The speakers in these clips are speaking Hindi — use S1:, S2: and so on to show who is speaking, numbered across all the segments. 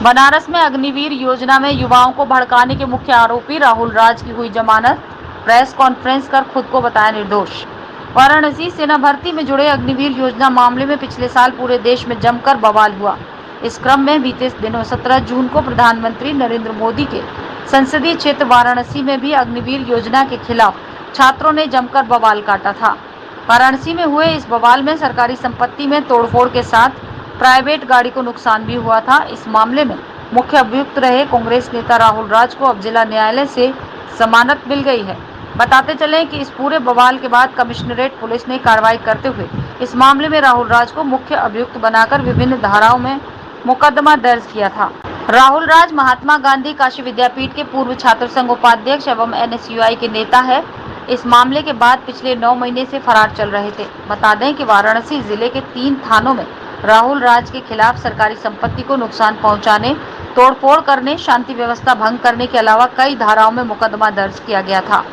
S1: बनारस में अग्निवीर योजना में युवाओं को भड़काने के मुख्य आरोपी राहुल राज की हुई जमानत। प्रेस कॉन्फ्रेंस कर खुद को बताया निर्दोष। वाराणसी सेना भर्ती में जुड़े अग्निवीर योजना मामले में पिछले साल पूरे देश में जमकर बवाल हुआ। इस क्रम में बीते दिनों 17 जून को प्रधानमंत्री नरेंद्र मोदी के संसदीय क्षेत्र वाराणसी में भी अग्निवीर योजना के खिलाफ छात्रों ने जमकर बवाल काटा था। वाराणसी में हुए इस बवाल में सरकारी संपत्ति में तोड़फोड़ के साथ प्राइवेट गाड़ी को नुकसान भी हुआ था। इस मामले में मुख्य अभियुक्त रहे कांग्रेस नेता राहुल राज को अब जिला न्यायालय से जमानत मिल गई है। बताते चलें कि इस पूरे बवाल के बाद कमिश्नरेट पुलिस ने कार्रवाई करते हुए इस मामले में राहुल राज को मुख्य अभियुक्त बनाकर विभिन्न धाराओं में मुकदमा दर्ज किया था। राहुल राज महात्मा गांधी काशी विद्यापीठ के पूर्व छात्र संघ उपाध्यक्ष एवं NSUI के नेता है। इस मामले के बाद पिछले 9 महीने से फरार चल रहे थे। बता दें कि वाराणसी जिले के 3 थानों में राहुल राज के खिलाफ सरकारी संपत्ति को नुकसान पहुंचाने, तोड़फोड़ करने, शांति व्यवस्था भंग करने के अलावा कई धाराओं में मुकदमा दर्ज किया गया था।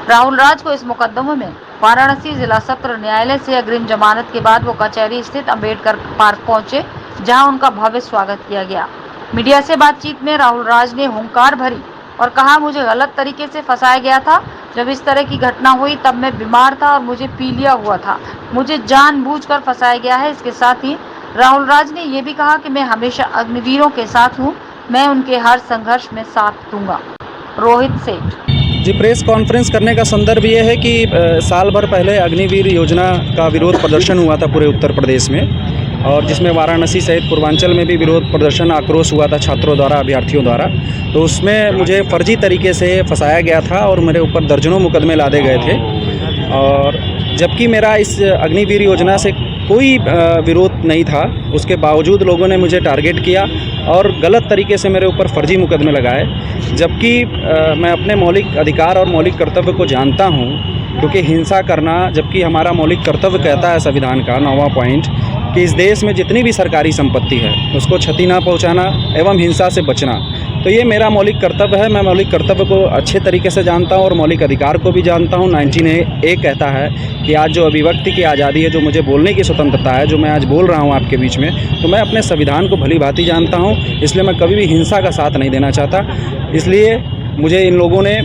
S1: राहुल राज को इस मुकदमे में वाराणसी जिला सत्र न्यायालय से अग्रिम जमानत के बाद वो कचहरी स्थित अंबेडकर पार्क पहुंचे, जहां उनका भव्य स्वागत किया गया। मीडिया से बातचीत में राहुल राज ने हुंकार भरी और कहा, मुझे गलत तरीके से फंसाया गया था। जब इस तरह की घटना हुई तब मैं बीमार था और मुझे पीलिया हुआ था। मुझे जानबूझकर फंसाया गया है। इसके साथ ही राहुल राज ने यह भी कहा कि मैं हमेशा अग्निवीरों के साथ हूं, मैं उनके हर संघर्ष में साथ दूंगा। रोहित सेठ
S2: जी, प्रेस कॉन्फ्रेंस करने का संदर्भ ये है कि साल भर पहले अग्निवीर योजना का विरोध प्रदर्शन हुआ था पूरे उत्तर प्रदेश में, और जिसमें वाराणसी सहित पूर्वांचल में भी विरोध प्रदर्शन आक्रोश हुआ था छात्रों द्वारा, अभ्यर्थियों द्वारा। तो उसमें मुझे फर्जी तरीके से फंसाया गया था और मेरे ऊपर दर्जनों मुकदमे लादे गए थे। और जबकि मेरा इस अग्निवीर योजना से कोई विरोध नहीं था, उसके बावजूद लोगों ने मुझे टारगेट किया और गलत तरीके से मेरे ऊपर फर्जी मुकदमे लगाए। जबकि मैं अपने मौलिक अधिकार और मौलिक कर्तव्य को जानता हूं, क्योंकि हिंसा करना, जबकि हमारा मौलिक कर्तव्य कहता है संविधान का 9वां पॉइंट कि इस देश में जितनी भी सरकारी संपत्ति है उसको क्षति ना पहुंचाना एवं हिंसा से बचना। तो ये मेरा मौलिक कर्तव्य है। मैं मौलिक कर्तव्य को अच्छे तरीके से जानता हूं और मौलिक अधिकार को भी जानता हूं। 19A कहता है कि आज जो अभिव्यक्ति की आज़ादी है, जो मुझे बोलने की स्वतंत्रता है, जो मैं आज बोल रहा हूं आपके बीच में, तो मैं अपने संविधान को भली भांति जानता हूं। इसलिए मैं कभी भी हिंसा का साथ नहीं देना चाहता। इसलिए मुझे इन लोगों ने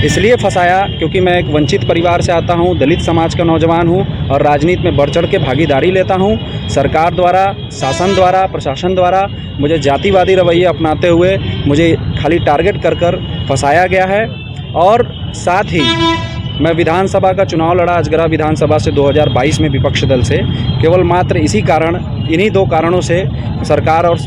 S2: इसलिए फंसाया क्योंकि मैं एक वंचित परिवार से आता हूं, दलित समाज का नौजवान हूं और राजनीति में बढ़ चढ़ के भागीदारी लेता हूं। सरकार द्वारा, शासन द्वारा, प्रशासन द्वारा मुझे जातिवादी रवैया अपनाते हुए मुझे खाली टारगेट कर कर फंसाया गया है। और साथ ही मैं विधानसभा का चुनाव लड़ा अजगरा विधानसभा से 2022 में विपक्ष दल से, केवल मात्र इन्हीं 2 कारणों से सरकार और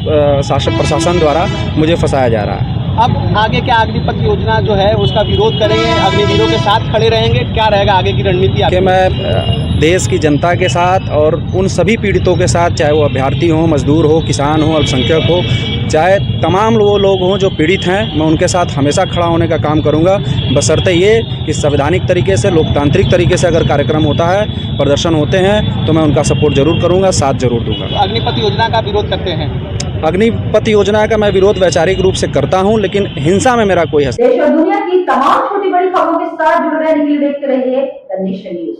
S2: शासन प्रशासन द्वारा मुझे फंसाया जा रहा है।
S3: अब आगे क्या अग्निपथ योजना जो है उसका विरोध करेंगे, अग्निवीरों के साथ खड़े रहेंगे, क्या रहेगा आगे की रणनीति?
S2: कि मैं देश की जनता के साथ और उन सभी पीड़ितों के साथ, चाहे वो अभ्यर्थी हों, मजदूर हो, किसान हो, अल्पसंख्यक हो, चाहे तमाम वो लोग हों जो पीड़ित हैं, मैं उनके साथ हमेशा खड़ा होने का काम करूंगा, बशर्ते ये कि संवैधानिक तरीके से, लोकतांत्रिक तरीके से अगर कार्यक्रम होता है, प्रदर्शन होते हैं, तो मैं उनका सपोर्ट जरूर करूंगा, साथ जरूर दूंगा।
S3: अग्निपथ योजना का विरोध करते हैं?
S2: अग्निपथ योजना का मैं विरोध वैचारिक रूप से करता हूं, लेकिन हिंसा में मेरा कोई
S1: देश और दुनिया की तमाम छोटी बड़ी खबरों के साथ जुड़े रहने के लिए देखते रहिए द नेशन न्यूज।